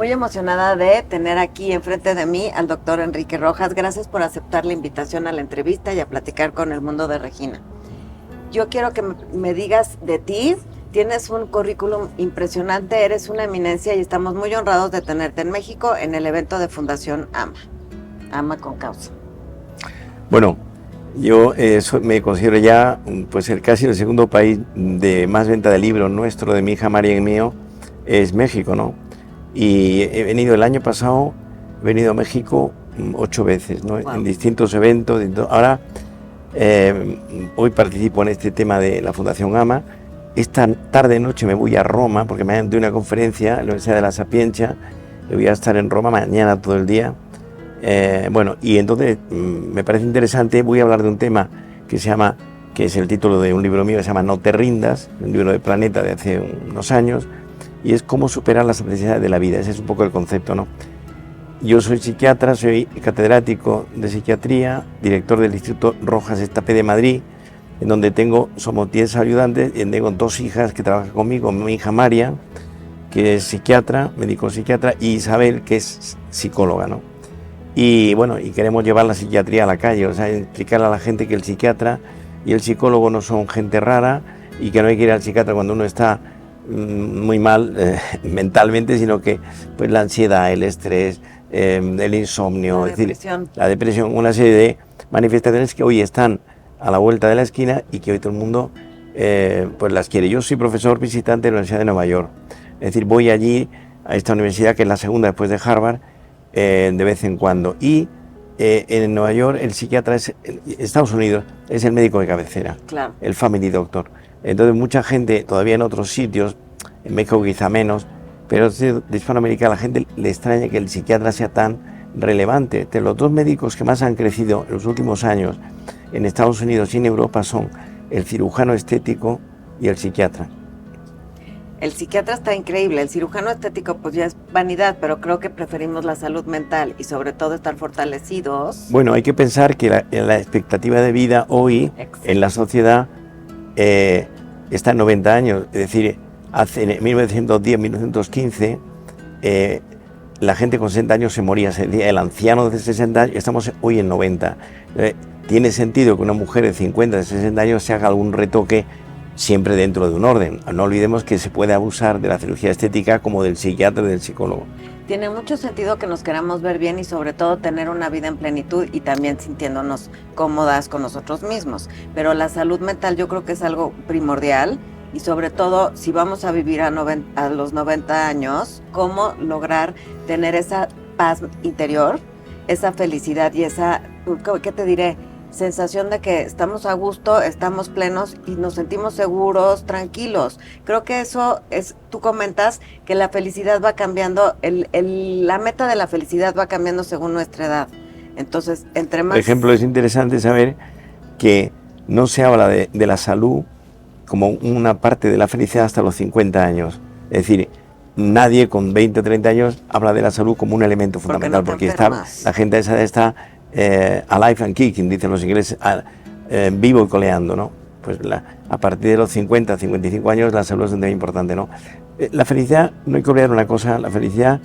muy emocionada de tener aquí enfrente de mí al doctor Enrique Rojas. Gracias por aceptar la invitación a la entrevista y a platicar con el mundo de Regina. Yo quiero que me digas de ti. Tienes un currículum impresionante, eres una eminencia y estamos muy honrados de tenerte en México en el evento de Fundación AMA. AMA con causa. Bueno, yo me considero ya pues casi el segundo país de más venta de libros nuestro, de mi hija María y mío, es México, ¿no? Y he venido el año pasado, he venido a México 8 veces, ¿no? Wow. En distintos eventos. Ahora hoy participo en este tema de la Fundación AMA. Esta tarde-noche me voy a Roma porque me de una conferencia en la Universidad de La Sapienza. Voy a estar en Roma mañana todo el día. Bueno, y entonces me parece interesante. Voy a hablar de un tema que es el título de un libro mío que se llama No te rindas, un libro de Planeta de hace unos años, y es cómo superar las adversidades de la vida. Ese es un poco el concepto, ¿no? Yo soy psiquiatra, soy catedrático de psiquiatría, director del Instituto Rojas Estapé de Madrid, en donde somos 10 ayudantes y tengo 2 hijas que trabajan conmigo, mi hija María, que es psiquiatra, médico psiquiatra, y Isabel, que es psicóloga, ¿no? Y bueno, y queremos llevar la psiquiatría a la calle, o sea, explicarle a la gente que el psiquiatra y el psicólogo no son gente rara y que no hay que ir al psiquiatra cuando uno está muy mal mentalmente, sino que pues la ansiedad, el estrés, el insomnio, la depresión, una serie de manifestaciones que hoy están a la vuelta de la esquina y que hoy todo el mundo pues las quiere. Yo soy profesor visitante de la Universidad de Nueva York, es decir, voy allí a esta universidad que es la segunda después de Harvard de vez en cuando, y en Nueva York el psiquiatra Estados Unidos es el médico de cabecera, claro, el family doctor. Entonces mucha gente todavía en otros sitios, en México quizá menos, pero de Hispanoamérica a la gente le extraña que el psiquiatra sea tan relevante. Los 2 médicos que más han crecido en los últimos años en Estados Unidos y en Europa son el cirujano estético y el psiquiatra. El psiquiatra está increíble, el cirujano estético pues ya es vanidad, pero creo que preferimos la salud mental y sobre todo estar fortalecidos. Bueno, hay que pensar que la expectativa de vida hoy en la sociedad está en 90 años, es decir, en 1910, 1915, la gente con 60 años se moría, el anciano de 60 años, estamos hoy en 90. Tiene sentido que una mujer de 50, de 60 años se haga algún retoque siempre dentro de un orden. No olvidemos que se puede abusar de la cirugía estética como del psiquiatra y del psicólogo. Tiene mucho sentido que nos queramos ver bien y sobre todo tener una vida en plenitud y también sintiéndonos cómodas con nosotros mismos. Pero la salud mental yo creo que es algo primordial y sobre todo si vamos a vivir a los 90 años, cómo lograr tener esa paz interior, esa felicidad y esa, ¿qué te diré?, sensación de que estamos a gusto, estamos plenos y nos sentimos seguros, tranquilos. Creo que eso es, tú comentas que la felicidad va cambiando, la meta de la felicidad va cambiando según nuestra edad. Entonces, entre más... Por ejemplo, es interesante saber que no se habla de la salud como una parte de la felicidad hasta los 50 años. Es decir, nadie con 20 o 30 años habla de la salud como un elemento fundamental, porque la gente a esa edad está alive and kicking, dicen los ingleses, vivo y coleando, ¿no? Pues a partir de los 50, 55 años la salud es un tema importante, ¿no? La felicidad, no hay que olvidar una cosa, la felicidad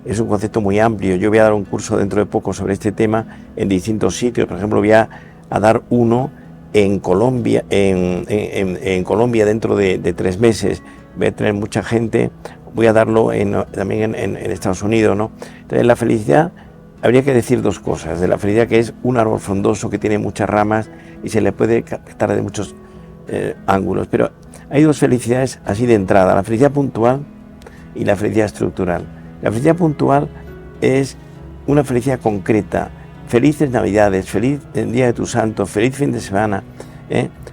es un concepto muy amplio. Yo voy a dar un curso dentro de poco sobre este tema en distintos sitios. Por ejemplo, voy a dar uno en Colombia, en Colombia dentro de 3 meses. Voy a tener mucha gente, voy a darlo también en Estados Unidos, ¿no? Entonces la felicidad, habría que decir 2 cosas. De la felicidad, que es un árbol frondoso que tiene muchas ramas y se le puede captar de muchos ángulos, pero hay 2 felicidades así de entrada: la felicidad puntual y la felicidad estructural. La felicidad puntual es una felicidad concreta. Felices Navidades, feliz Día de tu Santo, feliz fin de semana.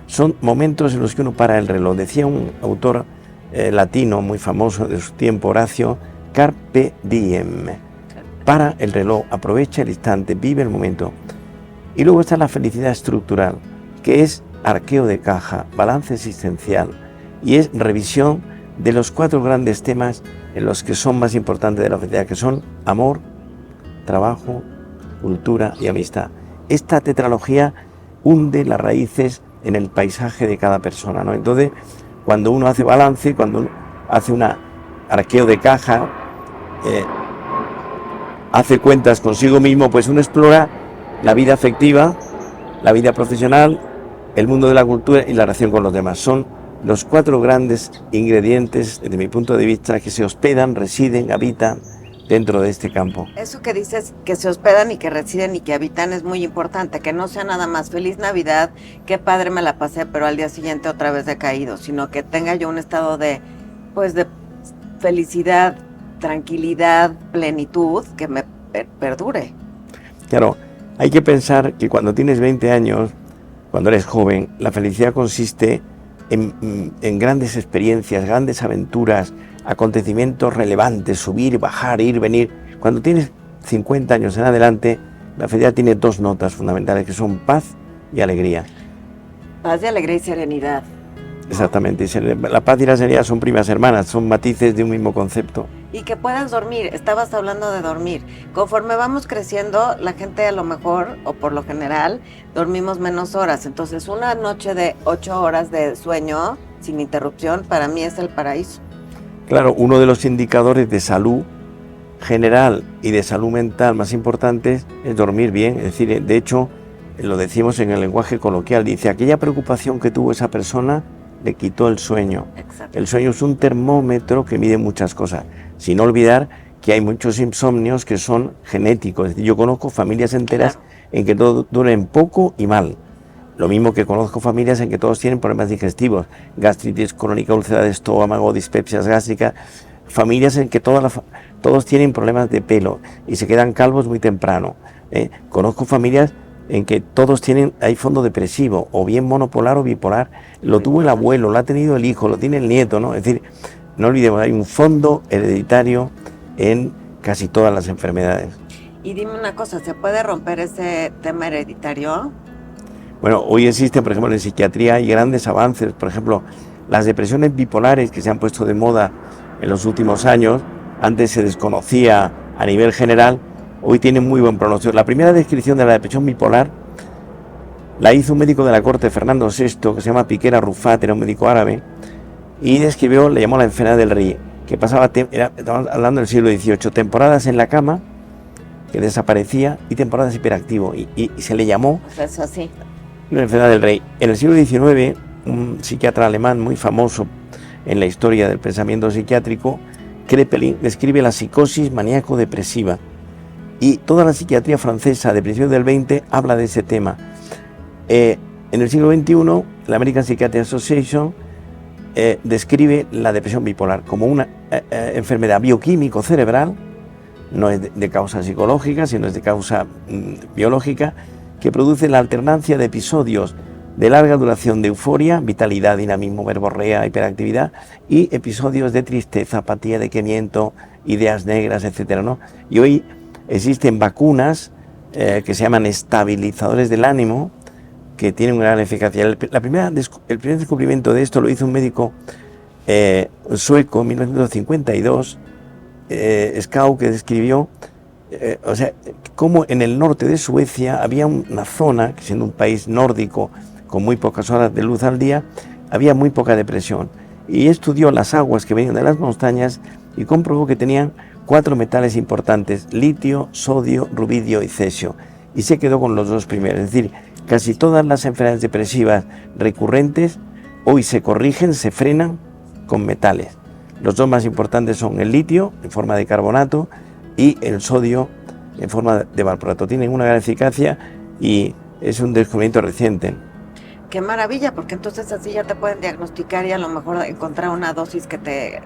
Son momentos en los que uno para el reloj. Decía un autor latino muy famoso de su tiempo, Horacio, carpe diem. Para el reloj, aprovecha el instante, vive el momento. Y luego está la felicidad estructural, que es arqueo de caja, balance existencial, y es revisión de los 4 grandes temas en los que son más importantes de la felicidad, que son amor, trabajo, cultura y amistad. Esta tetralogía hunde las raíces en el paisaje de cada persona, ¿no? Entonces, cuando uno hace balance, cuando uno hace un arqueo de caja, hace cuentas consigo mismo, pues uno explora la vida afectiva, la vida profesional, el mundo de la cultura y la relación con los demás. Son los 4 grandes ingredientes, desde mi punto de vista, que se hospedan, residen, habitan dentro de este campo. Eso que dices, que se hospedan y que residen y que habitan, es muy importante, que no sea nada más feliz Navidad, qué padre me la pasé, pero al día siguiente otra vez decaído, sino que tenga yo un estado de, pues, de felicidad, tranquilidad, plenitud, que me perdure. Claro, hay que pensar que cuando tienes 20 años, cuando eres joven, la felicidad consiste en grandes experiencias, grandes aventuras, acontecimientos relevantes, subir, bajar, ir, venir. Cuando tienes 50 años en adelante, la felicidad tiene 2 notas fundamentales, que son paz y alegría. Paz y alegría y serenidad. Exactamente, la paz y la serenidad son primas hermanas, son matices de un mismo concepto. Y que puedas dormir, estabas hablando de dormir. Conforme vamos creciendo, la gente a lo mejor, o por lo general, dormimos menos horas. Entonces, una noche de 8 horas de sueño, sin interrupción, para mí es el paraíso. Claro, uno de los indicadores de salud general y de salud mental más importantes es dormir bien. Es decir, de hecho, lo decimos en el lenguaje coloquial, dice, aquella preocupación que tuvo esa persona le quitó el sueño. Exacto. El sueño es un termómetro que mide muchas cosas, sin olvidar que hay muchos insomnios que son genéticos. Es decir, yo conozco familias enteras en que todo duermen poco y mal. Lo mismo que conozco familias en que todos tienen problemas digestivos, gastritis crónica, úlcera de estómago, dispepsias gástricas, familias en que todos tienen problemas de pelo y se quedan calvos muy temprano. Conozco familias en que todos hay fondo depresivo, o bien monopolar o bipolar. Lo tuvo el abuelo, lo ha tenido el hijo, lo tiene el nieto, ¿no? Es decir, no olvidemos, hay un fondo hereditario en casi todas las enfermedades. Y dime una cosa, ¿se puede romper ese tema hereditario? Bueno, hoy existen, por ejemplo, en psiquiatría hay grandes avances. Por ejemplo, las depresiones bipolares que se han puesto de moda en los últimos años, antes se desconocía a nivel general, hoy tienen muy buen pronóstico. La primera descripción de la depresión bipolar la hizo un médico de la corte, Fernando VI, que se llama Piquer Arrufat, era un médico árabe, y le llamó la enfermedad del rey, que pasaba, estamos hablando del siglo XVIII, temporadas en la cama, que desaparecía, y temporadas hiperactivo, y se le llamó Eso así. la enfermedad del rey. En el siglo XIX, un psiquiatra alemán muy famoso en la historia del pensamiento psiquiátrico, Kraepelin, describe la psicosis maníaco-depresiva. Y toda la psiquiatría francesa de principios del XX habla de ese tema. En el siglo XXI, la American Psychiatric Association describe la depresión bipolar como una enfermedad bioquímico-cerebral, no es de causa psicológica, sino es de causa biológica, que produce la alternancia de episodios de larga duración de euforia, vitalidad, dinamismo, verborrea, hiperactividad, y episodios de tristeza, apatía, decaimiento, ideas negras, etcétera, ¿no? Y hoy existen vacunas que se llaman estabilizadores del ánimo, que tienen una gran eficacia. El primer descubrimiento de esto lo hizo un médico sueco en 1952, Skau, que describió cómo en el norte de Suecia había una zona, que siendo un país nórdico con muy pocas horas de luz al día, había muy poca depresión. Y estudió las aguas que venían de las montañas y comprobó que tenían 4 metales importantes: litio, sodio, rubidio y cesio. Y se quedó con los 2 primeros. Es decir, casi todas las enfermedades depresivas recurrentes hoy se corrigen, se frenan con metales. Los 2 más importantes son el litio, en forma de carbonato, y el sodio, en forma de valproato. Tienen una gran eficacia y es un descubrimiento reciente. Qué maravilla, porque entonces así ya te pueden diagnosticar y a lo mejor encontrar una dosis que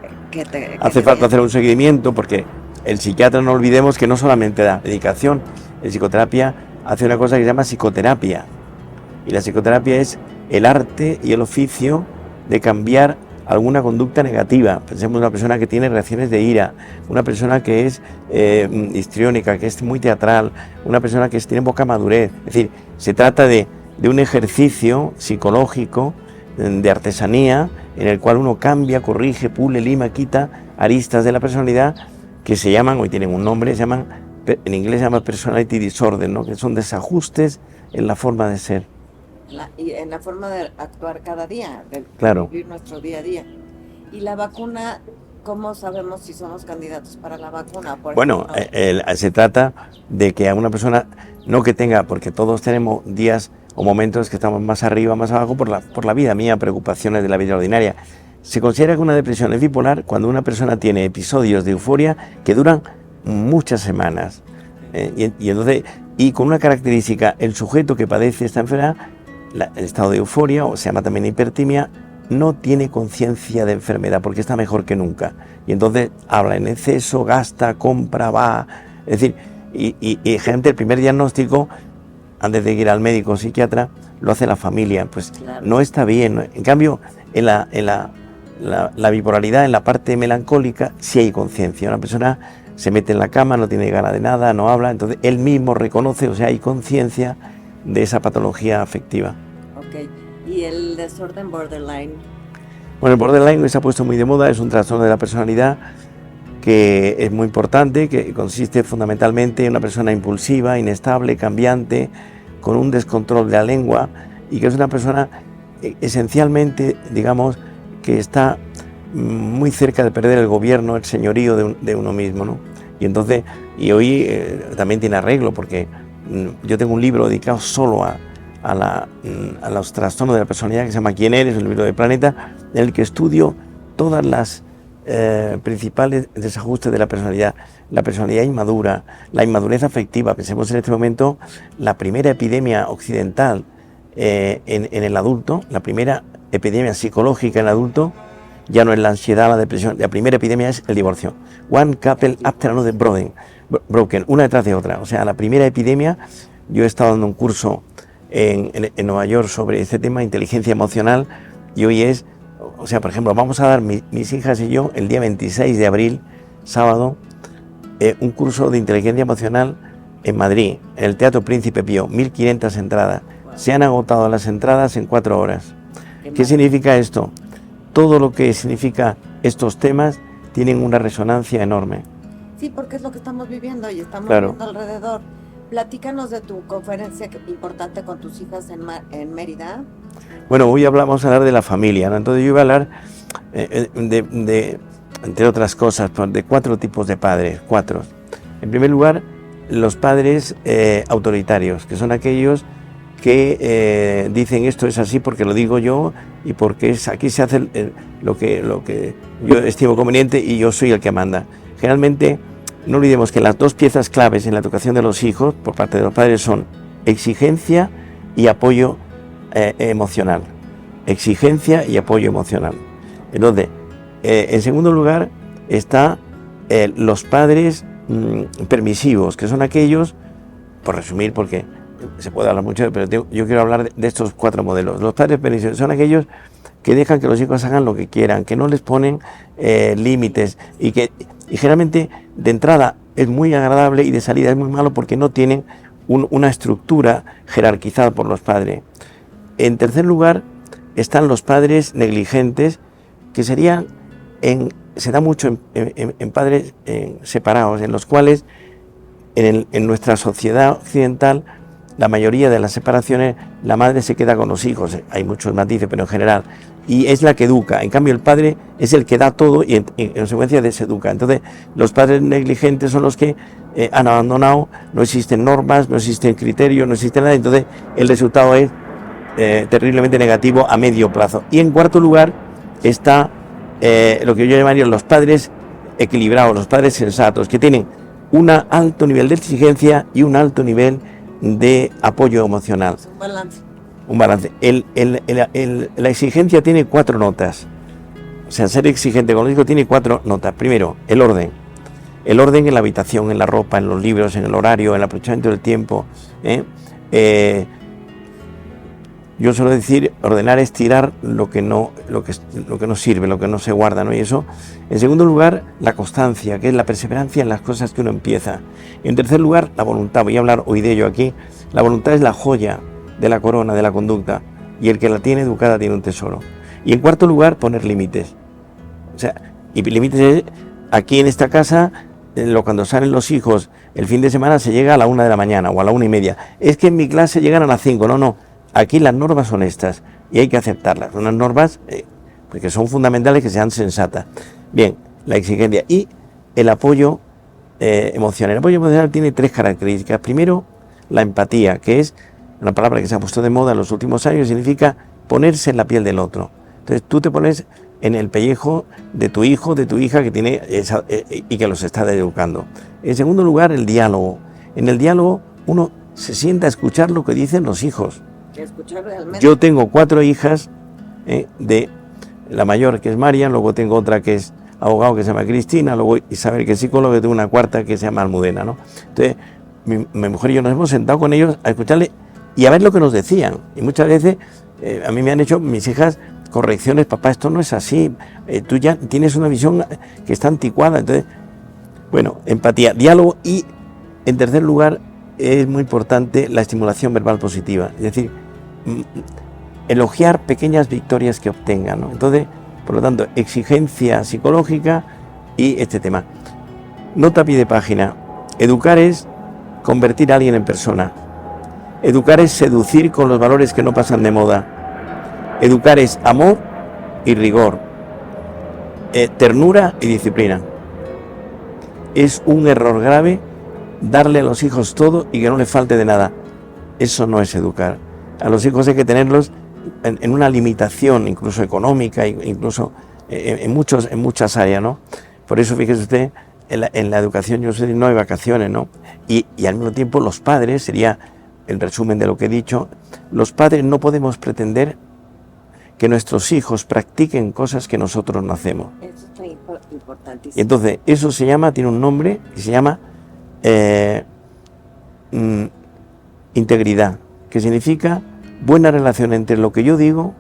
Hace falta hacer un seguimiento, porque el psiquiatra, no olvidemos que no solamente da medicación, el psicoterapia hace una cosa que se llama psicoterapia. Y la psicoterapia es el arte y el oficio de cambiar alguna conducta negativa. Pensemos en una persona que tiene reacciones de ira, una persona que es histriónica, que es muy teatral, una persona que tiene poca madurez. Es decir, se trata de un ejercicio psicológico, de artesanía, en el cual uno cambia, corrige, pule, lima, quita aristas de la personalidad que se llaman, hoy tienen un nombre, en inglés se llama personality disorder, ¿no? Que son desajustes en la forma de ser. Y en la forma de actuar cada día, de Claro. vivir nuestro día a día. Y la vacuna ¿cómo sabemos si somos candidatos para la vacuna? Por Bueno, ejemplo, se trata de que a una persona, no que tenga, porque todos tenemos días o momentos que estamos más arriba, más abajo por la vida mía, preocupaciones de la vida ordinaria. Se considera que una depresión es bipolar cuando una persona tiene episodios de euforia que duran muchas semanas. Entonces, y con una característica, el sujeto que padece esta enfermedad, el estado de euforia, o se llama también hipertimia, no tiene conciencia de enfermedad porque está mejor que nunca. Y entonces habla en exceso, gasta, compra, va. Es decir, y gente, el primer diagnóstico, antes de ir al médico o psiquiatra, lo hace la familia. Pues claro, no está bien, ¿no? En cambio, en la bipolaridad, en la parte melancólica, sí hay conciencia. Una persona se mete en la cama, no tiene ganas de nada, no habla, entonces él mismo reconoce, o sea, hay conciencia de esa patología afectiva. ok. ¿Y el desorden borderline? Bueno, el borderline se ha puesto muy de moda, es un trastorno de la personalidad que es muy importante, que consiste fundamentalmente en una persona impulsiva, inestable, cambiante, con un descontrol de la lengua y que es una persona esencialmente, digamos, que está muy cerca de perder el gobierno, el señorío de uno mismo, ¿no? Y entonces, y hoy también tiene arreglo, porque yo tengo un libro dedicado solo a los trastornos de la personalidad que se llama ¿Quién eres?, el libro de Planeta, en el que estudio todas las principales desajustes de la personalidad inmadura, la inmadurez afectiva. Pensemos en este momento la primera epidemia occidental en el adulto, la primera epidemia psicológica en el adulto, ya no es la ansiedad, la depresión, la primera epidemia es el divorcio. One couple after another broken, una detrás de otra. O sea, la primera epidemia, yo he estado dando un curso en Nueva York sobre este tema, inteligencia emocional, y hoy es, o sea, por ejemplo, vamos a dar mis hijas y yo el día 26 de abril, sábado, un curso de inteligencia emocional en Madrid, en el Teatro Príncipe Pío, 1.500 entradas. Se han agotado las entradas en 4 horas. ¿Qué significa esto? Todo lo que significa estos temas tienen una resonancia enorme. Sí, porque es lo que estamos viviendo y estamos Claro. viendo alrededor. Platícanos de tu conferencia importante con tus hijas en Mérida. Bueno, hoy vamos a hablar de la familia, ¿no? Entonces yo iba a hablar entre otras cosas, de 4 tipos de padres, 4. En primer lugar, los padres autoritarios, que son aquellos que dicen esto es así porque lo digo yo y porque aquí se hace lo que yo estimo conveniente y yo soy el que manda. Generalmente, no olvidemos que las 2 piezas claves en la educación de los hijos por parte de los padres son exigencia y apoyo emocional. Exigencia y apoyo emocional. Entonces, en segundo lugar está los padres permisivos, que son aquellos, por resumir, porque se puede hablar mucho, pero yo quiero hablar de estos 4 modelos. Los padres permisivos son aquellos que dejan que los hijos hagan lo que quieran, que no les ponen límites y generalmente de entrada es muy agradable y de salida es muy malo porque no tienen una estructura jerarquizada por los padres. En tercer lugar están los padres negligentes, que serían, se da mucho en padres separados, en los cuales en nuestra sociedad occidental la mayoría de las separaciones la madre se queda con los hijos, hay muchos matices, pero en general, y es la que educa. En cambio el padre es el que da todo y en consecuencia deseduca. Entonces los padres negligentes son los que han abandonado, no existen normas, no existen criterios, no existe nada, entonces el resultado es terriblemente negativo a medio plazo. Y en cuarto lugar está lo que yo llamaría los padres equilibrados, los padres sensatos, que tienen un alto nivel de exigencia y un alto nivel de apoyo emocional. Un balance. La exigencia tiene 4 notas. O sea, ser exigente con los hijos tiene 4 notas. Primero, el orden. El orden en la habitación, en la ropa, en los libros, en el horario, en el aprovechamiento del tiempo. Yo suelo decir, ordenar es tirar lo que no sirve, lo que no se guarda, ¿no? Y eso. En segundo lugar, la constancia, que es la perseverancia en las cosas que uno empieza. Y en tercer lugar, la voluntad. Voy a hablar hoy de ello aquí. La voluntad es la joya de la corona, de la conducta. Y el que la tiene educada tiene un tesoro. Y en cuarto lugar, poner límites. O sea, y límites es, aquí en esta casa, cuando salen los hijos, el fin de semana se llega a la 1 de la mañana o a la 1:30. Es que en mi clase llegan a las 5, no. Aquí las normas son estas y hay que aceptarlas. Unas normas que son fundamentales, que sean sensatas. Bien, la exigencia y el apoyo emocional. El apoyo emocional tiene 3 características. Primero, la empatía, que es una palabra que se ha puesto de moda en los últimos años, significa ponerse en la piel del otro. Entonces tú te pones en el pellejo de tu hijo, de tu hija que tiene y que los está educando. En segundo lugar, el diálogo. En el diálogo uno se sienta a escuchar lo que dicen los hijos. Escuchar realmente. Yo tengo 4 hijas, de la mayor que es Marian, luego tengo otra que es abogado que se llama Cristina, luego Isabel que es psicóloga, y tengo una cuarta que se llama Almudena, ¿no? Entonces mi mujer y yo nos hemos sentado con ellos a escucharle y a ver lo que nos decían. Y muchas veces a mí me han hecho mis hijas correcciones: papá, esto no es así, tú ya tienes una visión que está anticuada. Entonces, bueno, empatía, diálogo y, en tercer lugar, es muy importante la estimulación verbal positiva, es decir, elogiar pequeñas victorias que obtengan, ¿no? Entonces, por lo tanto, exigencia psicológica y este tema. Nota a pie de página: educar es convertir a alguien en persona. Educar es seducir con los valores que no pasan de moda. Educar es amor y rigor, ternura y disciplina. Es un error grave darle a los hijos todo y que no les falte de nada. Eso no es educar. A los hijos hay que tenerlos en una limitación, incluso económica, incluso en muchas áreas, ¿no? Por eso, fíjese usted, en la educación yo sé no hay vacaciones, ¿no? Y al mismo tiempo los padres, sería el resumen de lo que he dicho, los padres no podemos pretender que nuestros hijos practiquen cosas que nosotros no hacemos. Eso está importantísimo. Y entonces, eso se llama, tiene un nombre que se llama integridad, que significa buena relación entre lo que yo digo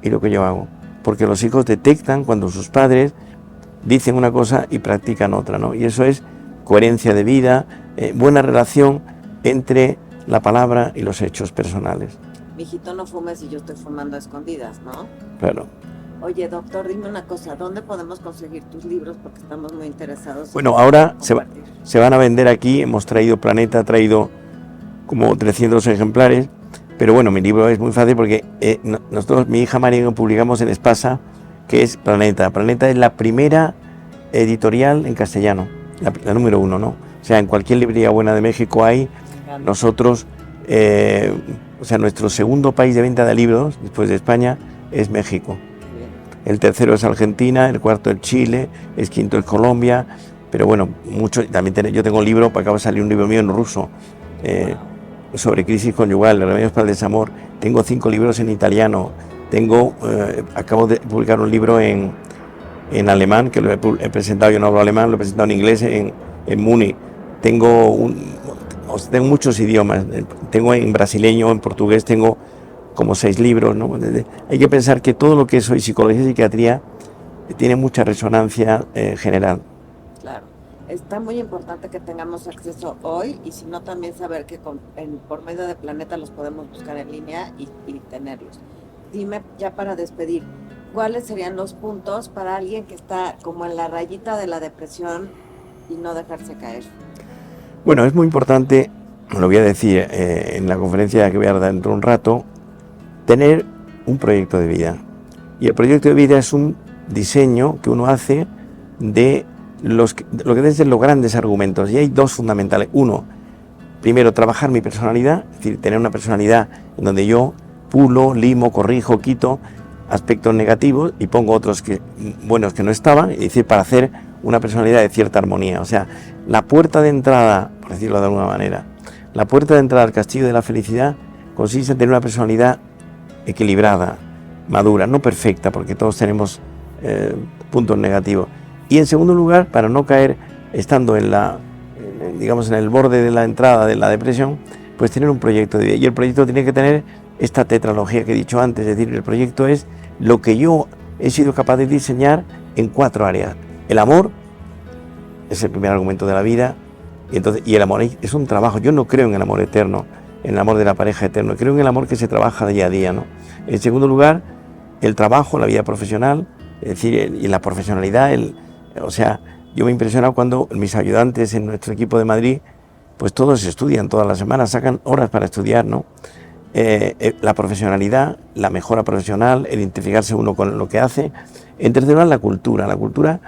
y lo que yo hago. Porque los hijos detectan cuando sus padres dicen una cosa y practican otra, ¿no? Y eso es coherencia de vida, buena relación entre la palabra y los hechos personales. Mijito, no fumes y yo estoy fumando a escondidas, ¿no? Claro. Oye, doctor, dime una cosa, ¿dónde podemos conseguir tus libros? Porque estamos muy interesados. Bueno, ahora se van a vender aquí. Hemos traído Planeta, ha traído como 300 ejemplares. Pero bueno, mi libro es muy fácil porque nosotros, mi hija María, publicamos en Espasa, que es Planeta. Planeta es la primera editorial en castellano, la número 1, ¿no? O sea, en cualquier librería buena de México hay. Nosotros, o sea, nuestro segundo país de venta de libros, después de España, es México. El tercero es Argentina, el cuarto es Chile, el quinto es Colombia. Pero bueno, también yo tengo un libro, acaba de salir un libro mío en ruso, sobre crisis conyugal, remedios para el desamor. Tengo 5 libros en italiano. Acabo de publicar un libro en alemán, que lo he presentado, yo no hablo alemán, lo he presentado en inglés en Múnich. Tengo muchos idiomas, tengo en brasileño, en portugués, tengo como 6 libros, ¿no? Hay que pensar que todo lo que es hoy psicología y psiquiatría tiene mucha resonancia general. Claro, está muy importante que tengamos acceso hoy, y si no, también saber que por medio de Planeta los podemos buscar en línea y tenerlos. Dime, ya para despedir, ¿cuáles serían los puntos para alguien que está como en la rayita de la depresión y no dejarse caer? Bueno, es muy importante, lo voy a decir en la conferencia que voy a dar dentro de un rato, tener un proyecto de vida. Y el proyecto de vida es un diseño que uno hace de lo que deben ser los grandes argumentos. Y hay 2 fundamentales. Uno, primero, trabajar mi personalidad, es decir, tener una personalidad en donde yo pulo, limo, corrijo, quito aspectos negativos y pongo otros buenos que no estaban, es decir, para hacer una personalidad de cierta armonía. O sea, la puerta de entrada, por decirlo de alguna manera, la puerta de entrada al castillo de la felicidad consiste en tener una personalidad equilibrada, madura, no perfecta, porque todos tenemos puntos negativos. Y en segundo lugar, para no caer estando en el borde de la entrada de la depresión, pues tener un proyecto de vida. Y el proyecto tiene que tener esta tetralogía que he dicho antes, es decir, el proyecto es lo que yo he sido capaz de diseñar en 4 áreas. El amor es el primer argumento de la vida, y el amor es un trabajo. Yo no creo en el amor eterno, en el amor de la pareja eterno, creo en el amor que se trabaja día a día, ¿no? En segundo lugar, el trabajo, la vida profesional, es decir, y la profesionalidad, o sea, yo me he impresionado cuando mis ayudantes en nuestro equipo de Madrid, pues todos estudian todas las semanas, sacan horas para estudiar, ¿no? La profesionalidad, la mejora profesional, el identificarse uno con lo que hace. En tercer lugar, la cultura. La cultura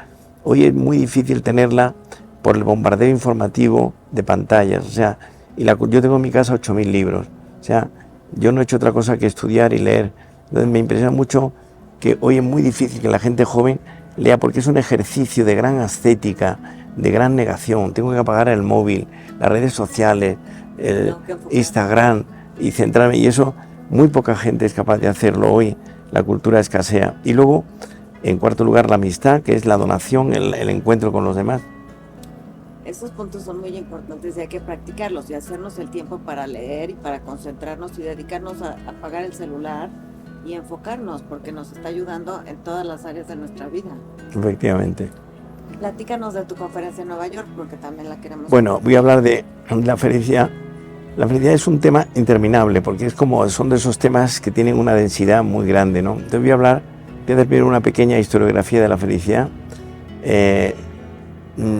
Hoy es muy difícil tenerla por el bombardeo informativo de pantallas, o sea, yo tengo en mi casa 8.000 libros, o sea, yo no he hecho otra cosa que estudiar y leer. Entonces me impresiona mucho que hoy es muy difícil que la gente joven lea, porque es un ejercicio de gran ascética, de gran negación. Tengo que apagar el móvil, las redes sociales, el Instagram, y centrarme, y eso muy poca gente es capaz de hacerlo hoy. La cultura escasea. Y luego, en cuarto lugar, la amistad, que es la donación, el encuentro con los demás. Esos puntos son muy importantes y hay que practicarlos y hacernos el tiempo para leer y para concentrarnos y dedicarnos a apagar el celular y enfocarnos, porque nos está ayudando en todas las áreas de nuestra vida. Efectivamente. Platícanos de tu conferencia en Nueva York, porque también la queremos. Bueno, voy a hablar de la felicidad. La felicidad es un tema interminable, porque son de esos temas que tienen una densidad muy grande, ¿no? Entonces voy a hacer primero una pequeña historiografía de la felicidad.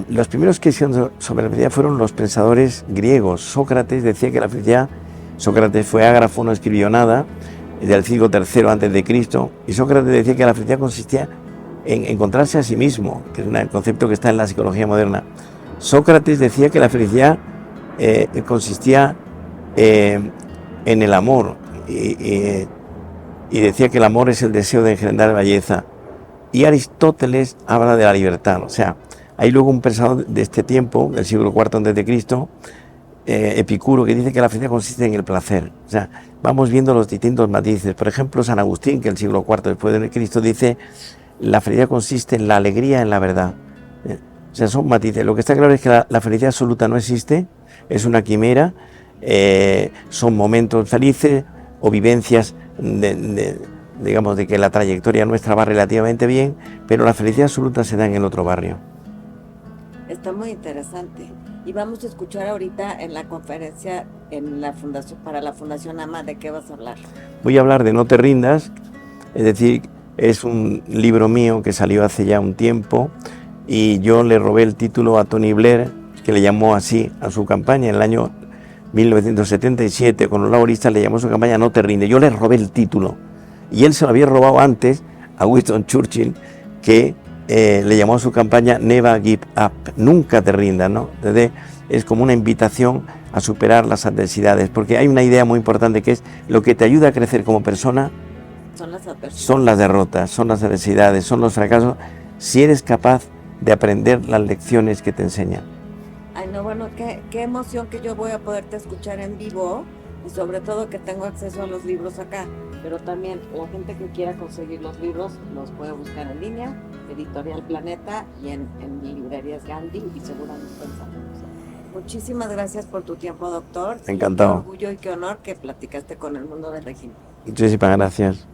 Los primeros que hicieron sobre la felicidad fueron los pensadores griegos. Sócrates decía que la felicidad, Sócrates fue ágrafo, no escribió nada, del siglo III antes de Cristo, y Sócrates decía que la felicidad consistía en encontrarse a sí mismo, que es un concepto que está en la psicología moderna. Sócrates decía que la felicidad consistía en el amor, y decía que el amor es el deseo de engendrar belleza. Y Aristóteles habla de la libertad. O sea, hay luego un pensador de este tiempo, del siglo IV antes de Cristo, Epicuro, que dice que la felicidad consiste en el placer. O sea, vamos viendo los distintos matices. Por ejemplo, San Agustín, que el siglo IV después de Cristo, dice: la felicidad consiste en la alegría en la verdad. O sea, son matices. Lo que está claro es que la felicidad absoluta no existe, es una quimera, son momentos felices o vivencias digamos, de que la trayectoria nuestra va relativamente bien, pero la felicidad absoluta se da en el otro barrio. Está muy interesante. Y vamos a escuchar ahorita en la conferencia en la fundación, para la Fundación AMA, ¿de qué vas a hablar? Voy a hablar de No te rindas, es decir, es un libro mío que salió hace ya un tiempo, y yo le robé el título a Tony Blair, que le llamó así a su campaña en el año 1977, con los laboristas le llamó su campaña No te rindes. Yo le robé el título, y él se lo había robado antes a Winston Churchill, que le llamó a su campaña Never Give Up, nunca te rindas, ¿no? Entonces es como una invitación a superar las adversidades, porque hay una idea muy importante, que es lo que te ayuda a crecer como persona son las derrotas, son las adversidades, son los fracasos, si eres capaz de aprender las lecciones que te enseñan. Ay, no, bueno, qué emoción que yo voy a poderte escuchar en vivo, y sobre todo que tengo acceso a los libros acá, pero también la gente que quiera conseguir los libros los puede buscar en línea, Editorial Planeta, y en librerías Gandhi, y seguramente en San Luis. Muchísimas gracias por tu tiempo, doctor. Encantado. Qué orgullo y qué honor que platicaste con el mundo del régimen. Muchísimas gracias.